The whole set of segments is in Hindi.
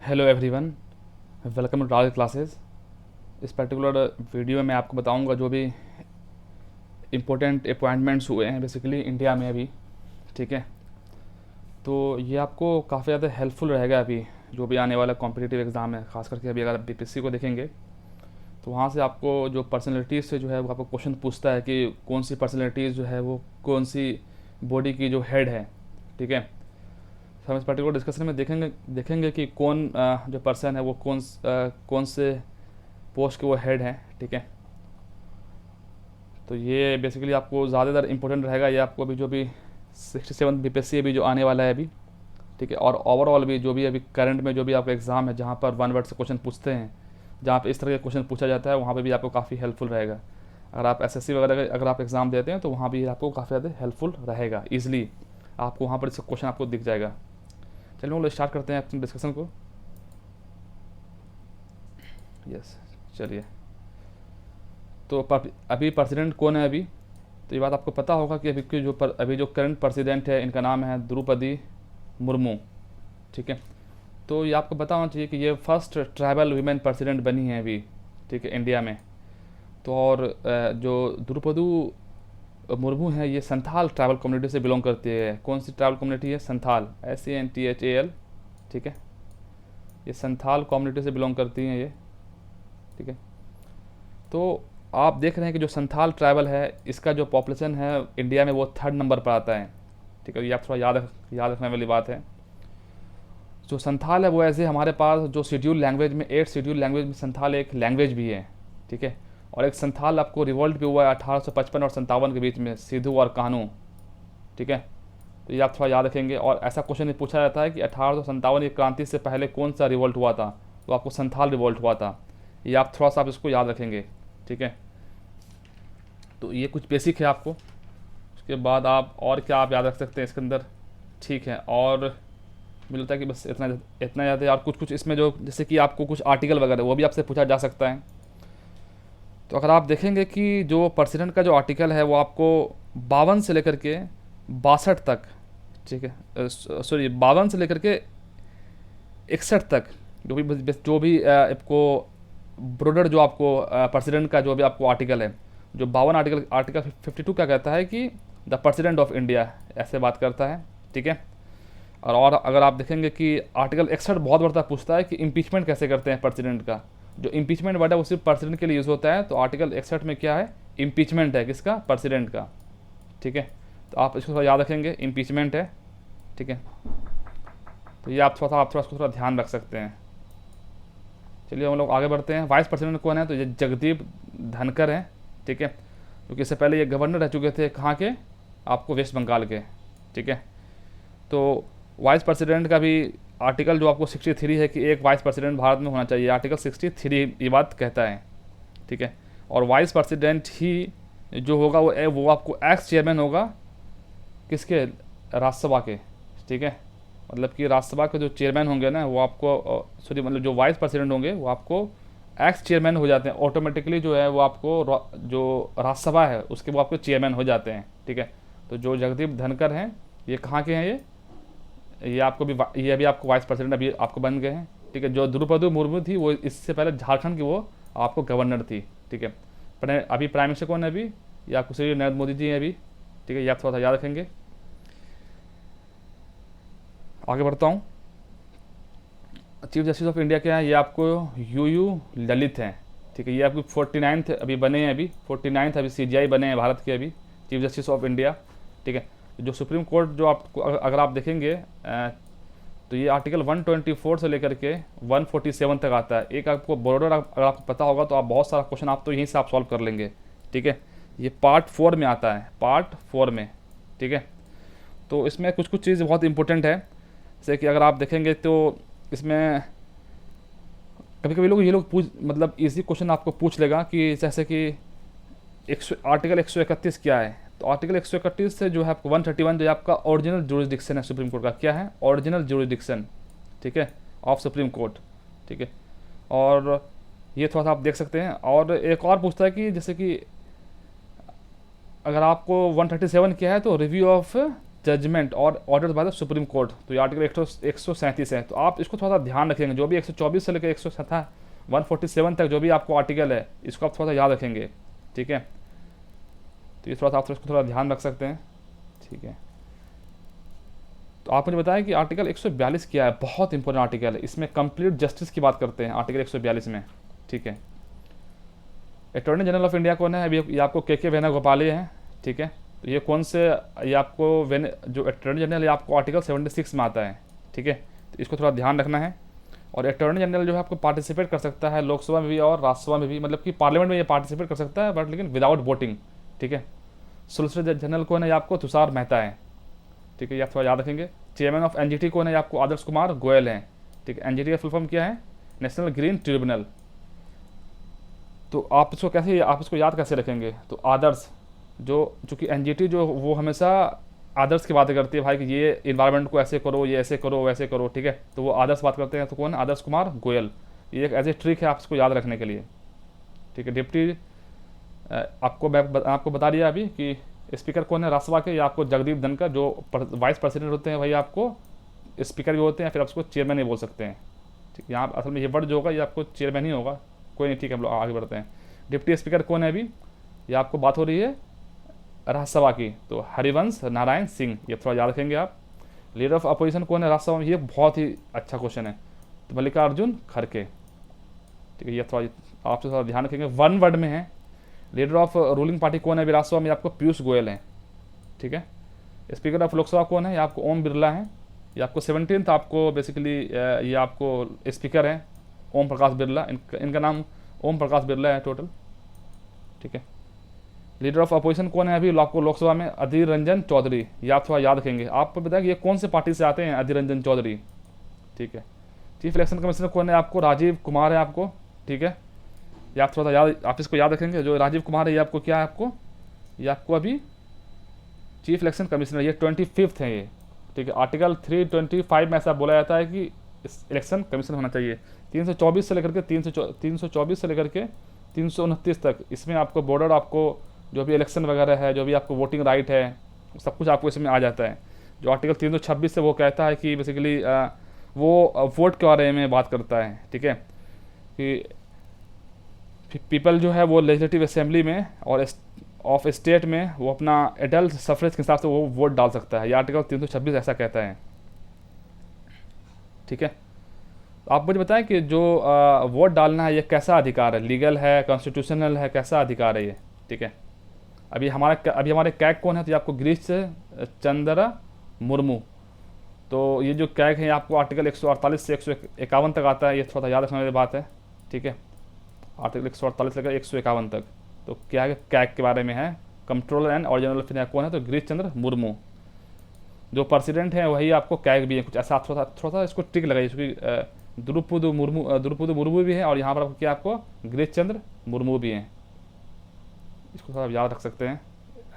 Hello everyone, welcome to target classes. इस पर्टिकुलर वीडियो में मैं आपको बताऊंगा जो भी इम्पोर्टेंट अपॉइंटमेंट्स हुए हैं बेसिकली इंडिया में अभी। ठीक है, तो ये आपको काफ़ी ज़्यादा हेल्पफुल रहेगा अभी जो भी आने वाला कॉम्पिटिटिव एग्ज़ाम है। खास करके अभी अगर आप बीपीएससी को देखेंगे तो वहाँ से आपको जो पर्सनैलिटीज़ से जो है वो आपको क्वेश्चन पूछता है कि कौन सी पर्सनैलिटीज़ जो है वो कौन सी बॉडी की जो हेड है। ठीक है, तो हम इस पर्टिकुलर डिस्कशन में देखेंगे कि कौन जो पर्सन है वो कौन से पोस्ट के वो हेड हैं। ठीक है, तो ये बेसिकली आपको ज़्यादातर इंपॉर्टेंट रहेगा। ये आपको अभी जो भी 67 बीपीएससी अभी जो आने वाला है अभी। ठीक है, और ओवरऑल भी जो भी अभी करंट में जो भी आपका एग्ज़ाम है जहाँ पर वन वर्ड से क्वेश्चन पूछते हैं, जहाँ पे इस तरह के क्वेश्चन पूछा जाता है, वहाँ पे भी आपको काफ़ी हेल्पफुल रहेगा। अगर आप एसएससी वगैरह का अगर आप एग्ज़ाम देते हैं तो वहाँ भी आपको काफ़ी ज़्यादा हेल्पफुल रहेगा। ईजिली आपको वहाँ पर इसका क्वेश्चन आपको दिख जाएगा। चलिए हम लोग स्टार्ट करते हैं अपने डिस्कशन को। यस, चलिए। तो अभी प्रेसिडेंट कौन है अभी, तो ये बात आपको पता होगा कि अभी जो करंट प्रेसिडेंट है इनका नाम है द्रौपदी मुर्मू। ठीक है, तो ये आपको पता होना चाहिए कि ये फर्स्ट ट्राइबल वीमेन प्रेसिडेंट बनी है अभी। ठीक है, इंडिया में। तो और जो द्रौपदी मुर्मू है ये संथाल ट्राइबल कम्युनिटी से बिलोंग करती है। कौन सी ट्राइबल कम्युनिटी है? संथाल, SANTHAL। ठीक है, ये संथाल कम्युनिटी से बिलोंग करती हैं ये। ठीक है, तो आप देख रहे हैं कि जो संथाल ट्राइबल है इसका जो पॉपुलेशन है इंडिया में वो 3rd नंबर पर आता है। ठीक है, ये आप थोड़ा याद रखने वाली बात है। जो संथाल है वो ऐसे हमारे पास जो शेड्यूल लैंग्वेज में 8 शेड्यूल लैंग्वेज में संथाल एक लैंग्वेज भी है। ठीक है, और एक संथाल आपको रिवॉल्ट भी हुआ है 1855 और 57 के बीच में, सिद्धू और कान्हू। ठीक है, तो ये आप थोड़ा याद रखेंगे। और ऐसा क्वेश्चन पूछा जाता है कि 1857 की क्रांति से पहले कौन सा रिवॉल्ट हुआ था, तो आपको संथाल रिवॉल्ट हुआ था। ये आप थोड़ा सा आप इसको याद रखेंगे। ठीक है, तो ये कुछ बेसिक है आपको। उसके बाद आप और क्या आप याद रख सकते हैं इसके अंदर। ठीक है, और मुझे लगता है कि बस इतना इतना ज़्यादा। और कुछ कुछ इसमें जो जैसे कि आपको कुछ आर्टिकल वगैरह वो भी आपसे पूछा जा सकता है। तो अगर आप देखेंगे कि जो प्रेसिडेंट का जो आर्टिकल है वो आपको 52 से लेकर के 62 तक। ठीक है, सॉरी 52 से लेकर के 61 तक जो भी आपको ब्रोडर जो आपको प्रेसिडेंट का जो भी आपको आर्टिकल है, जो 52 आर्टिकल 52 क्या कहता है कि द प्रेसिडेंट ऑफ इंडिया ऐसे बात करता है। ठीक है, और अगर आप देखेंगे कि आर्टिकल 61 बहुत बड़ा पूछता है कि इम्पीचमेंट कैसे करते हैं प्रेसिडेंट का। जो इम्पीचमेंट वर्ड है वो सिर्फ प्रेसिडेंट के लिए यूज़ होता है। तो आर्टिकल 61 में क्या है? इम्पीचमेंट है किसका? प्रेसिडेंट का। ठीक है, तो आप इसको थोड़ा याद रखेंगे, इम्पीचमेंट है। ठीक है, तो ये आप थोड़ा इसको थोड़ा ध्यान रख सकते हैं। चलिए हम लोग आगे बढ़ते हैं। वाइस प्रेसिडेंट कौन है? तो ये जगदीप धनखड़ हैं। ठीक है, क्योंकि इससे पहले ये गवर्नर रह चुके थे कहाँ के? आपको वेस्ट बंगाल के। ठीक है, तो वाइस प्रेसिडेंट का भी आर्टिकल जो आपको 63 है कि एक वाइस प्रेसिडेंट भारत में होना चाहिए। आर्टिकल 63 ये बात कहता है। ठीक है, और वाइस प्रेसिडेंट ही जो होगा वो आपको एक्स चेयरमैन होगा किसके? राज्यसभा के। ठीक है, मतलब कि राज्यसभा के जो चेयरमैन होंगे ना वो आपको सॉरी मतलब जो वाइस प्रेसिडेंट होंगे वो आपको एक्स चेयरमैन हो जाते हैं ऑटोमेटिकली। जो है वो आपको जो राज्यसभा है उसके वो आपको चेयरमैन हो जाते हैं। ठीक है, तो जो जगदीप धनखड़ हैं ये कहाँ के हैं? ये अभी आपको वाइस प्रेसिडेंट अभी आपको बन गए हैं। ठीक है, जो द्रौपदी मुर्मू थी वो इससे पहले झारखंड की वो आपको गवर्नर थी। ठीक है, अभी प्राइम मिनिस्टर कौन है अभी? ये आपको श्री नरेंद्र मोदी जी हैं अभी। ठीक है, ये आप थोड़ा सा याद रखेंगे। आगे बढ़ता हूँ। चीफ जस्टिस ऑफ इंडिया क्या है? ये आपको यू ललित हैं। ठीक है, ये आपकी 49th अभी बने हैं, अभी 49th अभी CJI बने हैं भारत के अभी, चीफ जस्टिस ऑफ इंडिया। ठीक है, जो सुप्रीम कोर्ट जो आपको अगर आप देखेंगे तो ये आर्टिकल 124 से लेकर के 147 तक आता है। एक आपको बॉर्डर अगर आपको पता होगा तो आप बहुत सारा क्वेश्चन आप तो यहीं से आप सॉल्व कर लेंगे। ठीक है, ये पार्ट 4 में आता है, पार्ट 4 में। ठीक है, तो इसमें कुछ कुछ चीज़ बहुत इंपॉर्टेंट है। जैसे कि अगर आप देखेंगे तो इसमें कभी कभी लोग ये लोग मतलब इजी क्वेश्चन आपको पूछ लेगा कि जैसे कि आर्टिकल 131 क्या है? तो आर्टिकल 131 से जो है आपको 131 जो है आपका ओरिजिनल जुरिसडिक्शन है सुप्रीम कोर्ट का। क्या है? Original jurisdiction. ठीक है, ऑफ सुप्रीम कोर्ट। ठीक है, और ये थोड़ा सा आप देख सकते हैं। और एक और पूछता है कि जैसे कि अगर आपको 137 क्या है तो रिव्यू ऑफ जजमेंट और order by the supreme court, तो ये आर्टिकल 137 है। तो आप इसको थोड़ा सा ध्यान रखेंगे, जो भी 124 से लेकर 147 तक जो भी आपको आर्टिकल है इसको आप थोड़ा सा याद रखेंगे, ठीक है। तो ये थोड़ा सा आप इसको थोड़ा ध्यान रख सकते हैं, ठीक है। तो आप मुझे बताएं कि आर्टिकल 142 क्या है, बहुत इंपॉर्टेंट आर्टिकल है, इसमें कंप्लीट जस्टिस की बात करते हैं आर्टिकल 142 में, ठीक है। अटॉर्नी जनरल ऑफ इंडिया कौन है, अभी ये आपको के वेणुगोपाल हैं, ठीक है। तो ये कौन से, ये आपको जो अटॉर्नी जनरल है आपको आर्टिकल 76 में आता है, ठीक है। तो इसको थोड़ा ध्यान रखना है। और अटॉर्नी जनरल जो है आपको पार्टिसिपेट कर सकता है लोकसभा में भी और राज्यसभा में भी, मतलब कि पार्लियामेंट में ये पार्टिसिपेट कर सकता है, बट लेकिन विदाउट वोटिंग, ठीक है। सोलिसिटर जनरल कौन है, ये आपको तुषार मेहता है, ठीक है, ये आप थोड़ा याद रखेंगे। चेयरमैन ऑफ एनजीटी कौन है, आपको आदर्श कुमार गोयल हैं, ठीक है। एनजीटी का फुल फॉर्म क्या है, नेशनल ग्रीन ट्रिब्यूनल। तो आप इसको कैसे, आप इसको याद कैसे रखेंगे, तो आदर्श, जो चूँकि एनजीटी जो वो हमेशा आदर्श की बातें करती है भाई कि ये इन्वायरमेंट को ऐसे करो, ये ऐसे करो, वैसे करो, ठीक है। तो वो आदर्श बात करते हैं, तो कौन, आदर्श कुमार गोयल। ये एक ऐसे ट्रिक है आप इसको याद रखने के लिए, ठीक है। डिप्टी आपको बता दिया अभी कि स्पीकर कौन है राज्यसभा के, या आपको जगदीप धनखड़, जो वाइस प्रेसिडेंट होते हैं भाई आपको स्पीकर भी होते हैं, फिर आप उसको चेयरमैन ही बोल सकते हैं, ठीक है। यहाँ असल में ये वर्ड जो होगा ये आपको चेयरमैन ही होगा, कोई नहीं, ठीक है। हम लोग आगे बढ़ते हैं। डिप्टी स्पीकर कौन है अभी, ये आपको बात हो रही है राज्यसभा की, तो हरिवंश नारायण सिंह, ये थोड़ा याद रखेंगे आप। लीडर ऑफ अपोजिशन कौन है राज्यसभा में, ये बहुत ही अच्छा क्वेश्चन है, तो मल्लिकार्जुन खड़गे, ठीक है। ये थोड़ा आपसे थोड़ा ध्यान रखेंगे, वन वर्ड में है। लीडर ऑफ रूलिंग पार्टी कौन है अभी राज्यसभा में, आपको पीयूष गोयल हैं, ठीक है। स्पीकर ऑफ लोकसभा कौन है, ये आपको ओम बिरला हैं, ये आपको 17th आपको बेसिकली ये आपको स्पीकर हैं ओम प्रकाश बिरला, इनका नाम ओम प्रकाश बिरला है टोटल, ठीक है। लीडर ऑफ अपोजिशन कौन है अभी आपको लोकसभा में, अधीर रंजन चौधरी, ये आप थोड़ा याद रखेंगे। आपको बताया कि ये कौन से पार्टी से आते हैं, अधीर रंजन चौधरी, ठीक है। चीफ इलेक्शन कमिश्नर कौन है, आपको राजीव कुमार है आपको, ठीक है। ये आप थोड़ा सा याद, आप इसको याद रखेंगे, जो राजीव कुमार है ये आपको क्या है, ये आपको अभी चीफ इलेक्शन कमिश्नर, ये 25th है ये, ठीक है। आर्टिकल 325 में ऐसा बोला जाता है कि इलेक्शन कमीशन होना चाहिए। 324 से लेकर के 324 से लेकर के 329 तक, इसमें आपको बॉर्डर, आपको जो भी इलेक्शन वगैरह है, जो भी आपको वोटिंग राइट है, सब कुछ आपको इसमें आ जाता है। जो आर्टिकल 326 से वो कहता है कि बेसिकली वो वोट के बारे में बात करता है, ठीक है, कि पीपल जो है वो लेजिस्लेटिव असेंबली में और ऑफ स्टेट में वो अपना एडल्ट सफरेज के हिसाब से वो वोट डाल सकता है, ये आर्टिकल 326 ऐसा कहता है, ठीक है। आप मुझे बताएं कि जो वोट डालना है ये कैसा अधिकार है, लीगल है, कॉन्स्टिट्यूशनल है, कैसा अधिकार है ये, ठीक है। अभी हमारे कैग कौन है, तो ये आपको गिरीश चंद्र मुर्मू। तो ये जो कैग है आपको आर्टिकल 148 से 151 तक आता है, ये थोड़ा याद रखने वाली बात है, ठीक है। आर्टिकल 148 लेकर 151 तक, तो क्या है, कैग के बारे में है। Controller and original of India कौन है, तो गिरीश चंद्र मुर्मू। जो प्रेसिडेंट है वही आपको कैग भी है, कुछ ऐसा आप थोड़ा सा इसको ट्रिक लगाइए, क्योंकि द्रौपदी मुर्मू भी है और यहाँ पर आपको क्या, आपको गिरीश चंद्र मुर्मू भी हैं, इसको थोड़ा याद रख सकते हैं,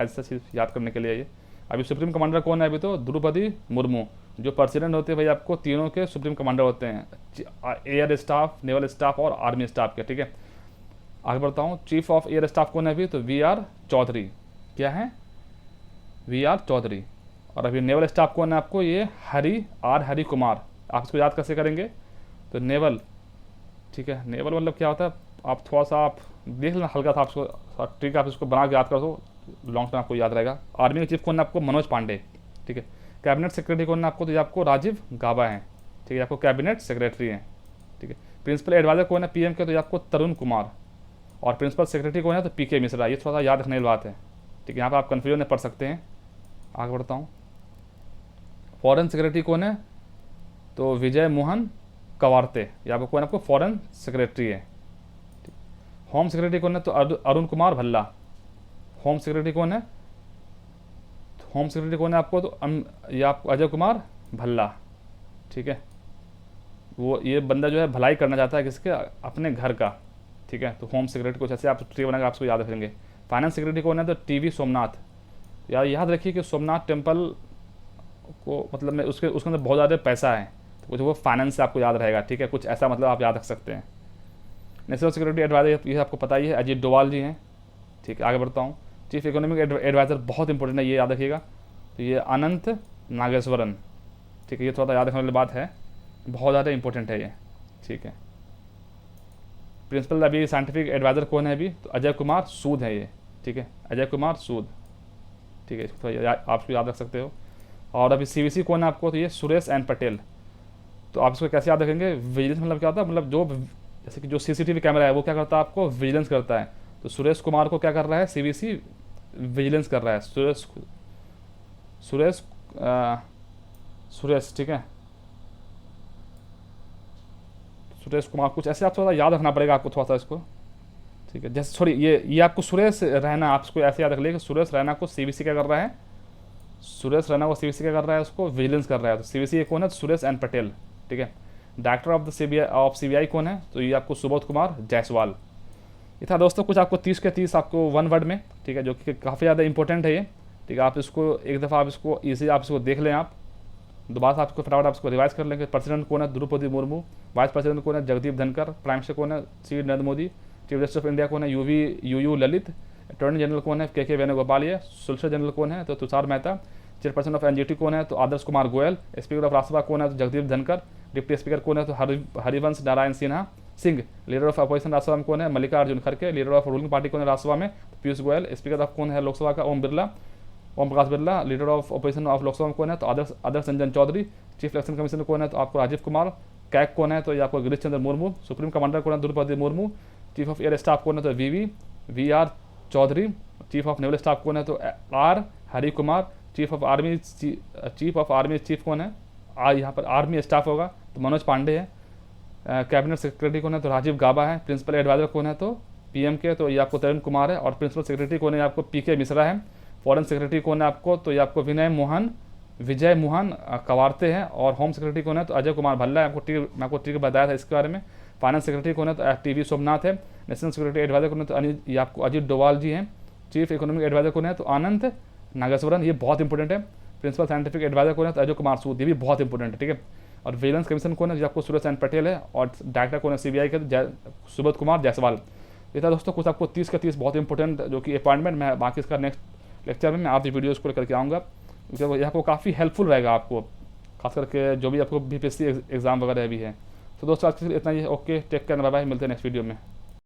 ऐसा चीज़ याद करने के लिए। ये अभी सुप्रीम कमांडर कौन है अभी, तो द्रौपदी मुर्मू। जो प्रेसिडेंट होते हैं भाई आपको तीनों के सुप्रीम कमांडर होते हैं, एयर स्टाफ, नेवल स्टाफ और आर्मी स्टाफ के, ठीक है। आगे बढ़ता हूँ, चीफ ऑफ एयर स्टाफ कौन है अभी, तो वी.आर. चौधरी, क्या है, वी.आर. चौधरी। और अभी नेवल स्टाफ कौन है आपको, ये हरि कुमार। आप इसको याद कैसे करेंगे, तो नेवल, ठीक है। नेवल मतलब क्या होता है, आप थोड़ा सा आप देख लेना हल्का था, आपको ट्रिक, आप इसको बना के याद कर दो, लॉन्ग टर्म आपको याद रहेगा। आर्मी के चीफ कौन है आपको, मनोज पांडे, ठीक है। कैबिनेट सेक्रेटरी कौन है आपको, तो ये आपको राजीव गाबा हैं, ठीक है, आपको कैबिनेट सेक्रेटरी हैं, ठीक है। प्रिंसिपल एडवाइजर कौन है पीएम के, तो ये आपको तरुण कुमार। और प्रिंसिपल सेक्रेटरी कौन है, तो पीके मिश्रा। ये थोड़ा सा याद रखने की बात है, ठीक है, यहाँ पर आप कन्फ्यूजन में पढ़ सकते हैं। आगे बढ़ता हूँ, फॉरेन सेक्रेटरी कौन है, तो विजय मोहन कवारते, या आपको कौन है, आपको फॉरेन सेक्रेटरी है। होम सेक्रेटरी कौन है, तो अरुण कुमार भल्ला। होम सेक्रेटरी कौन है, होम सेक्रेटरी कौन है आपको, तो ये आपको अजय कुमार भल्ला, ठीक है। वो ये बंदा जो है भलाई करना चाहता है किसके, अपने घर का, ठीक है। तो होम सेक्रेटरी कुछ ऐसे आप ट्री बनाकर आपको याद रखेंगे। फाइनेंस सेक्रेटरी कौन है, तो टीवी सोमनाथ। यार याद रखिए कि सोमनाथ टेम्पल को मतलब में उसके अंदर बहुत ज़्यादा पैसा है, तो कुछ वो फाइनेंस से आपको याद रहेगा, ठीक है, कुछ ऐसा मतलब आप याद रख सकते हैं। नेशनल सिक्योरिटी एडवाइजर ये आपको पता ही है, अजीत डोवाल जी हैं, ठीक है। आगे बढ़ता हूँ, चीफ इकोनॉमिक एडवाइजर बहुत इंपॉर्टेंट है, ये याद रखिएगा, तो ये अनंत नागेश्वरन। ठीक है, ये थोड़ा सा याद रखने वाली बात है, बहुत ज़्यादा इंपॉर्टेंट है ये। ठीक है, प्रिंसिपल अभी साइंटिफिक एडवाइज़र कौन है अभी, तो अजय कुमार सूद है ये। ठीक है, अजय कुमार सूद। ठीक है, इसको आप इसको याद रख सकते हो। और अभी CVC कौन है आपको, तो ये सुरेश एन पटेल। तो आप इसको कैसे याद रखेंगे, विजिलेंस मतलब क्या होता है, मतलब जो जैसे कि जो CCTV कैमरा है वो क्या करता है, आपको विजिलेंस करता है। तो सुरेश कुमार को क्या कर रहा है, CVC विजिलेंस कर रहा है। सुरेश ठीक है, सुरेश कुमार, कुछ ऐसे आप थोड़ा याद रखना पड़ेगा आपको थोड़ा सा इसको। ठीक है, जैसे सॉरी ये आपको सुरेश रैना, आप इसको ऐसे याद रख लीजिए कि सुरेश रैना को CVC क्या कर रहा है, सुरेश रैना को CVC क्या कर रहा है, उसको विजिलेंस कर रहा है। तो CVC ये कौन है, तो सुरेश एन पटेल। ठीक है, डायरेक्टर ऑफ द CBI कौन है, तो ये आपको सुबोध कुमार जायसवाल। ये था दोस्तों कुछ आपको 30 के 30 आपको वन वर्ड में। ठीक है, जो कि काफ़ी ज़्यादा इंपॉर्टेंट है ये। ठीक है, आप इसको एक दफ़ा आप इसको ईजी आप इसको देख लें, आप दोबारा आपको फटाफट आप इसको रिवाइज कर लेंगे। प्रेसिडेंट कौन है, द्रौपदी मुर्मू। वाइस प्रेसिडेंट कौन है, जगदीप धनखड़। प्राइम मिनिस्टर कौन है, Shri Narendra Modi. Chief justice of India कौन है, UU ललित। अटॉर्नी जनरल कौन है, KK वेणुगोपाल। ये सोलिसिटर जनरल कौन है, तो Tushar Mehta. Chairperson of NGT कौन है, तो आदर्श कुमार गोयल। स्पीकर ऑफ राज्यसभा कौन है, तो जगदीप धनखड़। डिप्टी स्पीकर कौन है, तो Harivansh Narayan Singh. Leader of opposition Rajya Sabha में कौन है, मल्लिकार्जुन खड़गे। लीडर ऑफ रूलिंग पार्टी कौन है राज्यसभा में, तो पीयूष गोयल। स्पीकर ऑफ कौन है लोकसभा का, Om Prakash Birla. Leader of opposition of Lok Sabha में कौन है, तो Adarsh Ranjan Chaudhary. Chief election commissioner कौन है, तो आपको राजीव कुमार। कैग कौन है, तो ये आपको गिरीश चंद्र मुर्मू। सुप्रीम कमांडर कौन है, Draupadi Murmu. Chief of air staff कौन है, तो VR Chaudhary. Chief of naval staff कौन है, तो R Hari Kumar. Chief of army chief कौन है, यहाँ पर आर्मी स्टाफ होगा तो मनोज पांडे है। कैबिनेट सेक्रेटरी कौन है, तो राजीव गाबा है। प्रिंसिपल एडवाइजर कौन है, तो PM के, तो ये आपको तरुण कुमार है। और प्रिंसिपल सेक्रेटरी कौन है, आपको PK मिश्रा है। फॉरेन सेक्रेटरी कौन है आपको, तो ये आपको विजय मोहन कवारते हैं। और होम सेक्रेटरी कौन है, तो अजय कुमार भल्ला है। मैं आपको ठीक बताया था इसके बारे में। फाइनेंस सेक्रेटरी कौन है, तो TV सोमनाथ है। नेशनल सिक्योरिटी एडवाइजर कौन है, तो ये आपको अजीत डोवाल जी हैं। चीफ इकोनॉमिक एडवाइजर कौन है, तो अनंत नागेश्वरन। ये बहुत इंपॉर्टेंट है। प्रिंसिपल साइंटिफिक एडवाइजर कौन है, तो अजय कुमार सूद। ये भी बहुत इंपॉर्टेंट है। ठीक है, और विजिलेंस कमीशन कौन है, जो आपको सुरेश एन पटेल है। और डायरेक्टर कौन है CBI के, तो सुबोध कुमार जायसवाल। ये था दोस्तों कुछ आपको 30 के 30 बहुत इंपॉर्टेंट जो कि अपॉइंटमेंट। मैं बाकी इसका नेक्स्ट लेक्चर में मैं आपकी वीडियोज़ को लेकर के आऊँगा, क्योंकि यह आपको काफ़ी हेल्पफुल रहेगा आपको, खास करके जो भी आपको BPSC एग्जाम वगैरह भी है। तो दोस्तों आज के लिए इतना ही है। Okay, take care, bye bye, मिलते हैं नेक्स्ट वीडियो में।